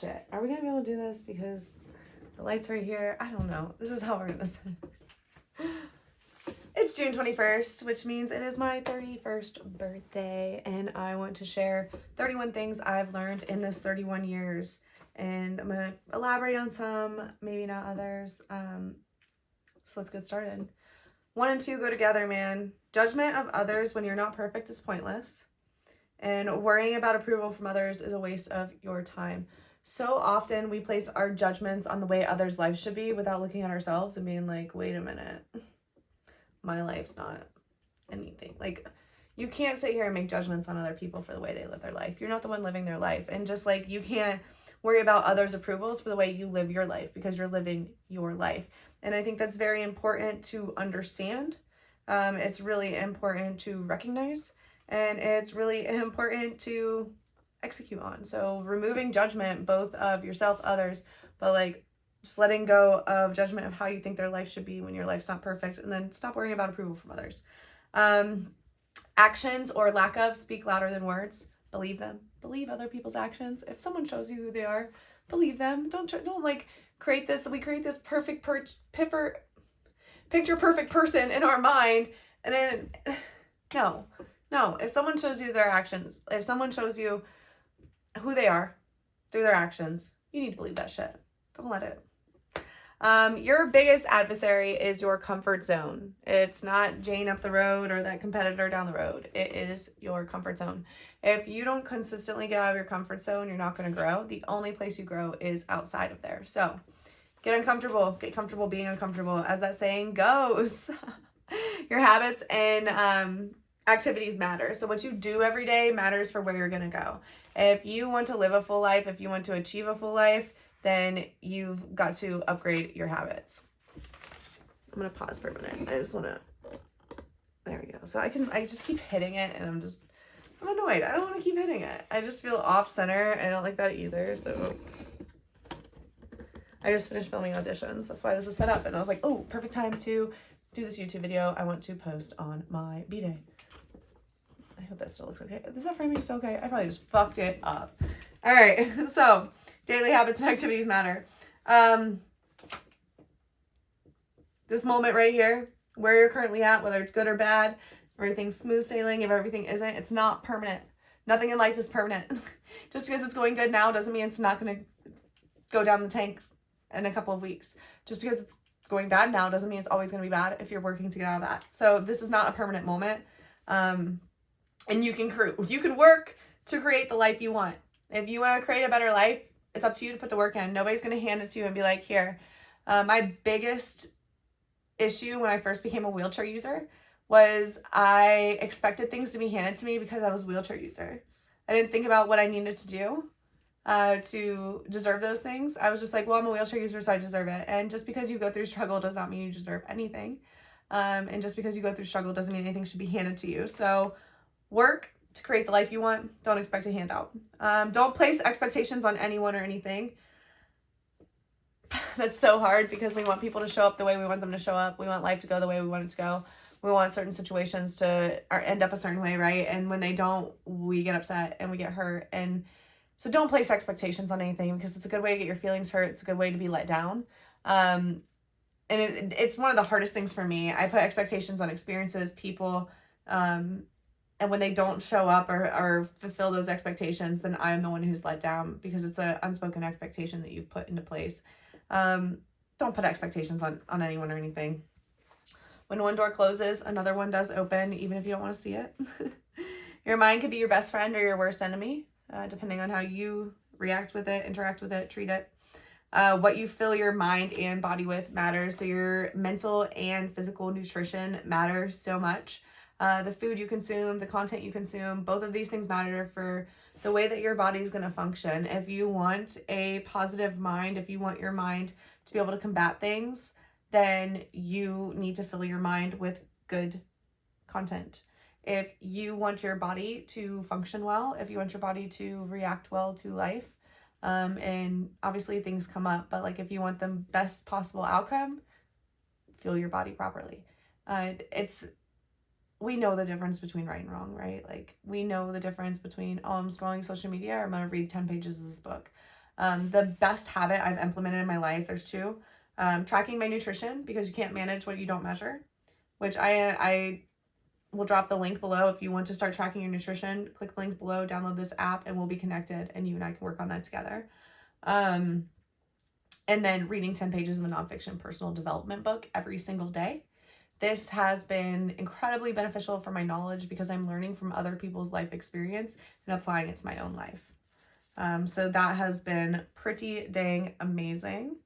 Shit, are we gonna be able to do this? Because the lights are here. I don't know. This is how we're gonna sit. It's June 21st, which means it is my 31st birthday, and I want to share 31 things I've learned in this 31 years. And I'm gonna elaborate on some, maybe not others. So let's get started. 1 and 2 go together, man. Judgment of others when you're not perfect is pointless. And worrying about approval from others is a waste of your time. So often we place our judgments on the way others' lives should be without looking at ourselves and being like, wait a minute, my life's not anything. Like, you can't sit here and make judgments on other people for the way they live their life. You're not the one living their life. And just like you can't worry about others' approvals for the way you live your life because you're living your life. And I think that's very important to understand. It's really important to recognize, and it's really important to execute on. So removing judgment, both of yourself, others, but like just letting go of judgment of how you think their life should be when your life's not perfect, and then stop worrying about approval from others. Actions or lack of speak louder than words. Believe them. Believe other people's actions. If someone shows you who they are, believe them. Don't like create this. We create this perfect picture perfect person in our mind, and then no. If someone shows you their actions, if someone shows you who they are through their actions, you need to believe that shit. Don't let it. Your biggest adversary is your comfort zone. It's not Jane up the road or that competitor down the road. It is your comfort zone. If you don't consistently get out of your comfort zone, you're not going to grow. The only place you grow is outside of there. So get uncomfortable. Get comfortable being uncomfortable. As that saying goes, your habits and activities matter. So what you do every day matters for where you're going to go. If you want to live a full life, if you want to achieve a full life, then you've got to upgrade your habits. I'm going to pause for a minute. I just want to, there we go. So I just keep hitting it, and I'm annoyed. I don't want to keep hitting it. I just feel off center. I don't like that either. So I just finished filming auditions. That's why this is set up. And I was like, oh, perfect time to do this YouTube video I want to post on my B-Day. I hope that still looks okay. Is that framing still okay? I probably just fucked it up. All right. So daily habits and activities matter. This moment right here, where you're currently at, whether it's good or bad, everything's smooth sailing, if everything isn't, it's not permanent. Nothing in life is permanent. Just because it's going good now doesn't mean it's not going to go down the tank in a couple of weeks. Just because it's going bad now doesn't mean it's always going to be bad if you're working to get out of that. So this is not a permanent moment. And you can work to create the life you want. If you want to create a better life, it's up to you to put the work in. Nobody's going to hand it to you and be like, here. My biggest issue when I first became a wheelchair user was I expected things to be handed to me because I was a wheelchair user. I didn't think about what I needed to do to deserve those things. I was just like, well, I'm a wheelchair user, so I deserve it. And just because you go through struggle does not mean you deserve anything. And just because you go through struggle doesn't mean anything should be handed to you. So work to create the life you want. Don't expect a handout. Don't place expectations on anyone or anything. That's so hard because we want people to show up the way we want them to show up. We want life to go the way we want it to go. We want certain situations to end up a certain way, right? And when they don't, we get upset and we get hurt. And so don't place expectations on anything because it's a good way to get your feelings hurt. It's a good way to be let down. And it's one of the hardest things for me. I put expectations on experiences, people, and when they don't show up or fulfill those expectations, then I'm the one who's let down because it's an unspoken expectation that you've put into place. Don't put expectations on anyone or anything. When one door closes, another one does open, even if you don't want to see it. Your mind could be your best friend or your worst enemy, depending on how you react with it, interact with it, treat it. What you fill your mind and body with matters. So your mental and physical nutrition matters so much. The food you consume, the content you consume, both of these things matter for the way that your body is going to function. If you want a positive mind, if you want your mind to be able to combat things, then you need to fill your mind with good content. If you want your body to function well, if you want your body to react well to life, and obviously things come up, but like if you want the best possible outcome, fuel your body properly. We know the difference between right and wrong, right? Like we know the difference between, oh, I'm scrolling social media or I'm going to read 10 pages of this book. The best habit I've implemented in my life, there's two. Tracking my nutrition, because you can't manage what you don't measure, which I will drop the link below. If you want to start tracking your nutrition, click the link below, download this app, and we'll be connected, and you and I can work on that together. And then reading 10 pages of a nonfiction personal development book every single day. This has been incredibly beneficial for my knowledge because I'm learning from other people's life experience and applying it to my own life. So that has been pretty dang amazing.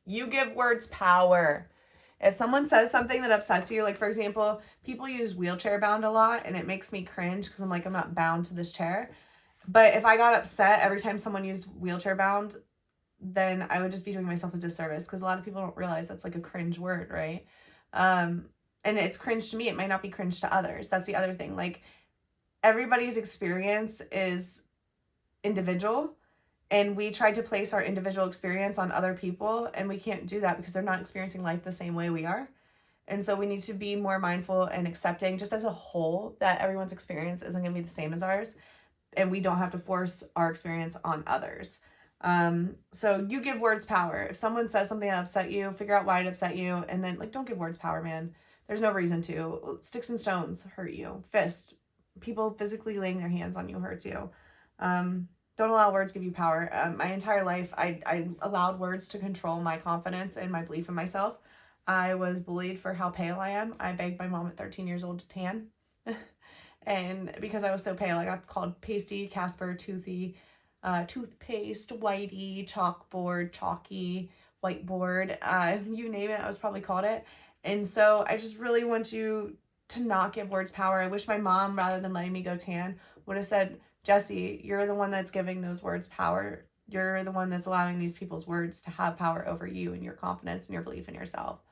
You give words power. If someone says something that upsets you, like for example, people use wheelchair bound a lot and it makes me cringe because I'm like, I'm not bound to this chair. But if I got upset every time someone used wheelchair bound, then I would just be doing myself a disservice, because a lot of people don't realize that's like a cringe word, right? And it's cringe to me. It might not be cringe to others. That's the other thing. Like, everybody's experience is individual, and we try to place our individual experience on other people, and we can't do that because they're not experiencing life the same way we are. And so we need to be more mindful and accepting, just as a whole, that everyone's experience isn't going to be the same as ours, and we don't have to force our experience on others. So you give words power. If someone says something that upset you, figure out why it upset you, and then don't give words power, man. There's no reason to. Sticks and stones hurt you. People physically laying their hands on you hurts you. Don't allow words give you power. My entire life, I allowed words to control my confidence and my belief in myself. I was bullied for how pale I am. I begged my mom at 13 years old to tan. And because I was so pale, I got called pasty, Casper, toothy, toothpaste, whitey, chalkboard, chalky, whiteboard, you name it, I was probably called it. And so I just really want you to not give words power. I wish my mom, rather than letting me go tan, would have said, Jessie, you're the one that's giving those words power. You're the one that's allowing these people's words to have power over you and your confidence and your belief in yourself.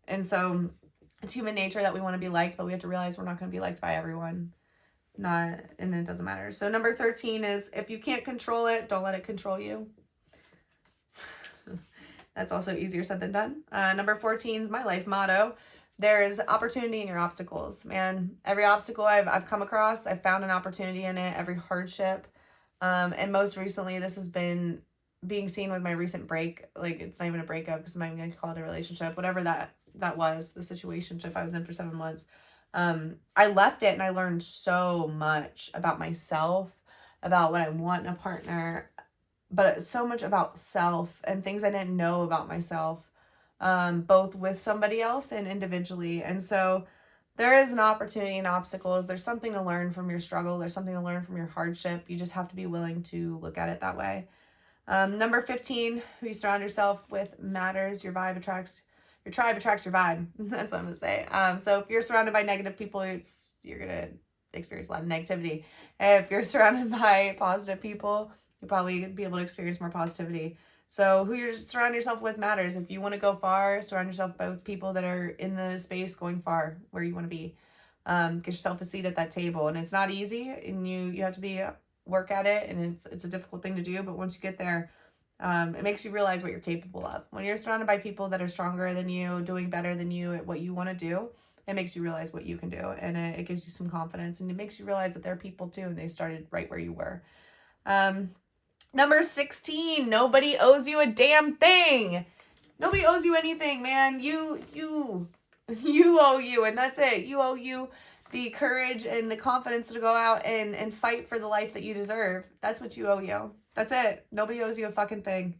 And so it's human nature that we want to be liked, but we have to realize we're not going to be liked by everyone. And it doesn't matter. So number 13 is, if you can't control it, don't let it control you. That's also easier said than done. Number 14 is my life motto. There is opportunity in your obstacles, man. Every obstacle I've come across, I've found an opportunity in it. Every hardship. And most recently, this has been being seen with my recent break. Like, it's not even a breakup, because I'm not even going to call it a relationship. Whatever that was, the situationship I was in for 7 months. I left it and I learned so much about myself, about what I want in a partner, but so much about self and things I didn't know about myself, both with somebody else and individually. And so there is an opportunity in obstacles. There's something to learn from your struggle. There's something to learn from your hardship. You just have to be willing to look at it that way. Number 15, who you surround yourself with matters. Your tribe attracts your vibe. That's what I'm gonna say. So if you're surrounded by negative people, you're gonna experience a lot of negativity. If you're surrounded by positive people, you'll probably be able to experience more positivity. So who you surround yourself with matters. If you want to go far, surround yourself with people that are in the space going far where you want to be. Get yourself a seat at that table, and it's not easy, and you have to work at it, and it's a difficult thing to do. But once you get there, it makes you realize what you're capable of. When you're surrounded by people that are stronger than you, doing better than you at what you want to do, it makes you realize what you can do, and it gives you some confidence, and it makes you realize that they're people too, and they started right where you were. Number 16, nobody owes you a damn thing. Nobody owes you anything, man. You owe you, and that's it. You owe you the courage and the confidence to go out and fight for the life that you deserve. That's what you owe you. That's it. Nobody owes you a fucking thing.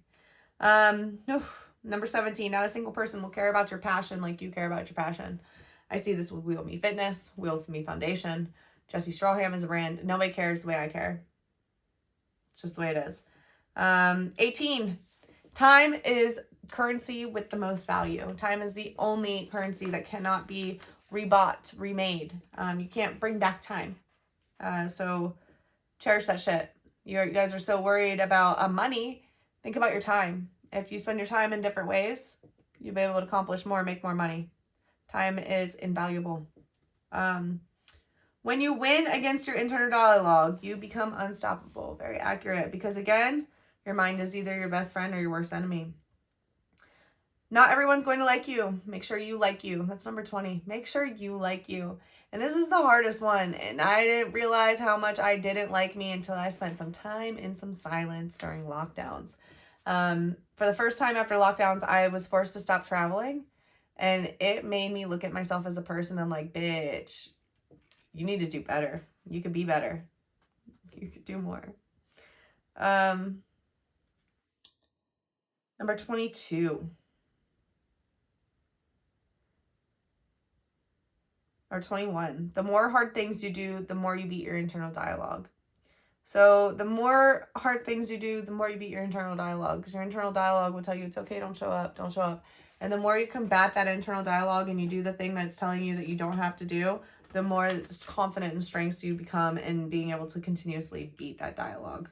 Number 17, not a single person will care about your passion like you care about your passion. I see this with Wheel Me Fitness, Wheel Me Foundation. Jessie Strawham is a brand. Nobody cares the way I care. It's just the way it is. 18, time is currency with the most value. Time is the only currency that cannot be rebought, remade. You can't bring back time. So cherish that shit. You guys are so worried about money. Think about your time. If you spend your time in different ways, you'll be able to accomplish more, make more money. Time is invaluable. When you win against your internal dialogue, you become unstoppable. Very accurate. Because again, your mind is either your best friend or your worst enemy. Not everyone's going to like you. Make sure you like you. That's number 20. Make sure you like you. And this is the hardest one. And I didn't realize how much I didn't like me until I spent some time in some silence during lockdowns. For the first time after lockdowns, I was forced to stop traveling. And it made me look at myself as a person. I'm like, bitch, you need to do better. You could be better. You could do more. Number 22. Or 21. The more hard things you do, the more you beat your internal dialogue. So the more hard things you do, the more you beat your internal dialogue. Because your internal dialogue will tell you it's okay, don't show up, don't show up. And the more you combat that internal dialogue and you do the thing that's telling you that you don't have to do, the more confident and strengths you become in being able to continuously beat that dialogue.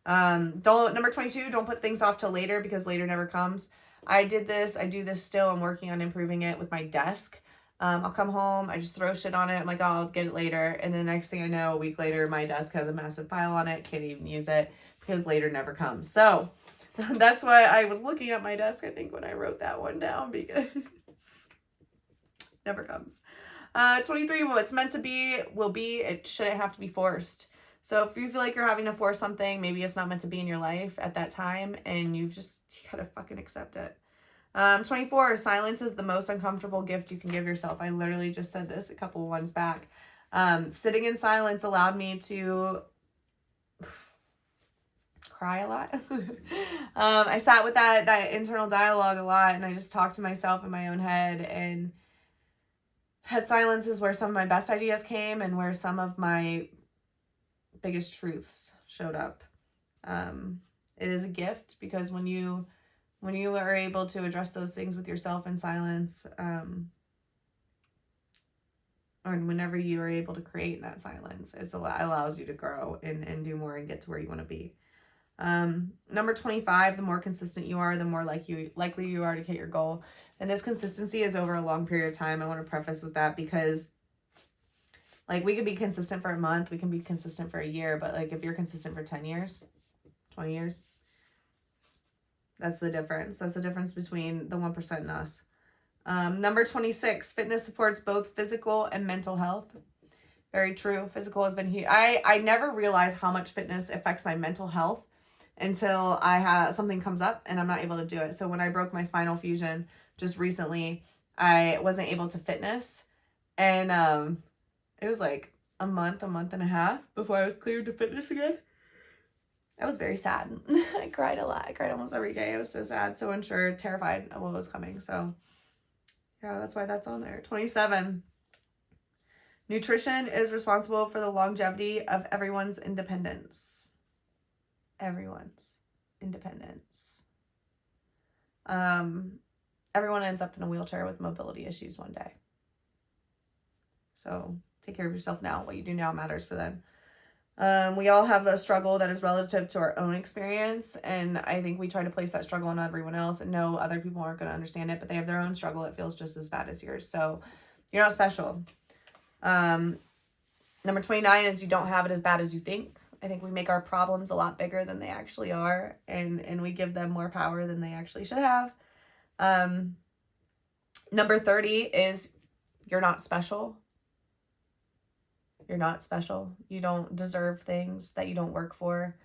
Number 22, don't put things off till later, because later never comes. I do this still. I'm working on improving it with my desk. I'll come home, I just throw shit on it. I'm like, oh, I'll get it later. And then the next thing I know, a week later, my desk has a massive pile on it. Can't even use it because later never comes. So that's why I was looking at my desk, I think, when I wrote that one down, because never comes. 23, well, it's meant to be, will be. It shouldn't have to be forced. So if you feel like you're having to force something, maybe it's not meant to be in your life at that time, and you gotta fucking accept it. 24, silence is the most uncomfortable gift you can give yourself. I literally just said this a couple ones back. Sitting in silence allowed me to cry a lot. I sat with that internal dialogue a lot, and I just talked to myself in my own head, and that silence is where some of my best ideas came and where some of my biggest truths showed up. It is a gift, because when you are able to address those things with yourself in silence, or whenever you are able to create in that silence, it allows you to grow and do more and get to where you want to be. Number 25, the more consistent you are, the more likely you are to hit your goal. And this consistency is over a long period of time. I want to preface with that, because like, we could be consistent for a month, we can be consistent for a year, but like, if you're consistent for 10 years, 20 years, that's the difference. That's the difference between the 1% and us. Number 26, fitness supports both physical and mental health. Very true. Physical has been huge. I never realized how much fitness affects my mental health until something comes up and I'm not able to do it. So when I broke my spinal fusion just recently, I wasn't able to fitness. And it was like a month and a half before I was cleared to fitness again. I was very sad. I cried a lot. I cried almost every day. I was so sad, so unsure, terrified of what was coming. So yeah, that's why that's on there. 27. Nutrition is responsible for the longevity of everyone's independence. Everyone's independence. Everyone ends up in a wheelchair with mobility issues one day. So take care of yourself now. What you do now matters for them. We all have a struggle that is relative to our own experience, and I think we try to place that struggle on everyone else, and no, other people aren't going to understand it, but they have their own struggle. It feels just as bad as yours, so you're not special. Number 29 is you don't have it as bad as you think. I think we make our problems a lot bigger than they actually are, and we give them more power than they actually should have. Number 30 is you're not special. You're not special. You don't deserve things that you don't work for.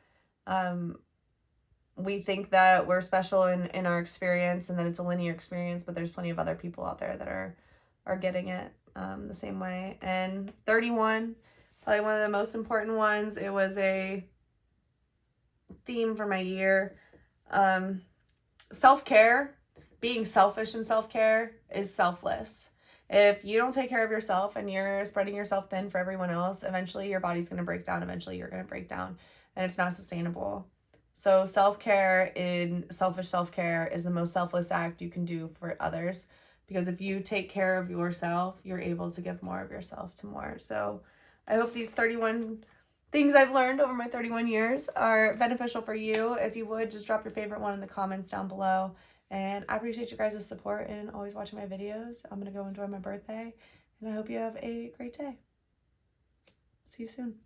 We think that we're special in our experience and that it's a linear experience, but there's plenty of other people out there that are getting it the same way. And 31, probably one of the most important ones. It was a theme for my year. Self-care, being selfish in self-care is selfless. If you don't take care of yourself and you're spreading yourself thin for everyone else, eventually your body's going to break down. Eventually you're going to break down, and it's not sustainable. So self-care selfish self-care is the most selfless act you can do for others, because if you take care of yourself, you're able to give more of yourself to more. So I hope these 31 things I've learned over my 31 years are beneficial for you. If you would, just drop your favorite one in the comments down below. And I appreciate you guys' support and always watching my videos. I'm going to go enjoy my birthday, and I hope you have a great day. See you soon.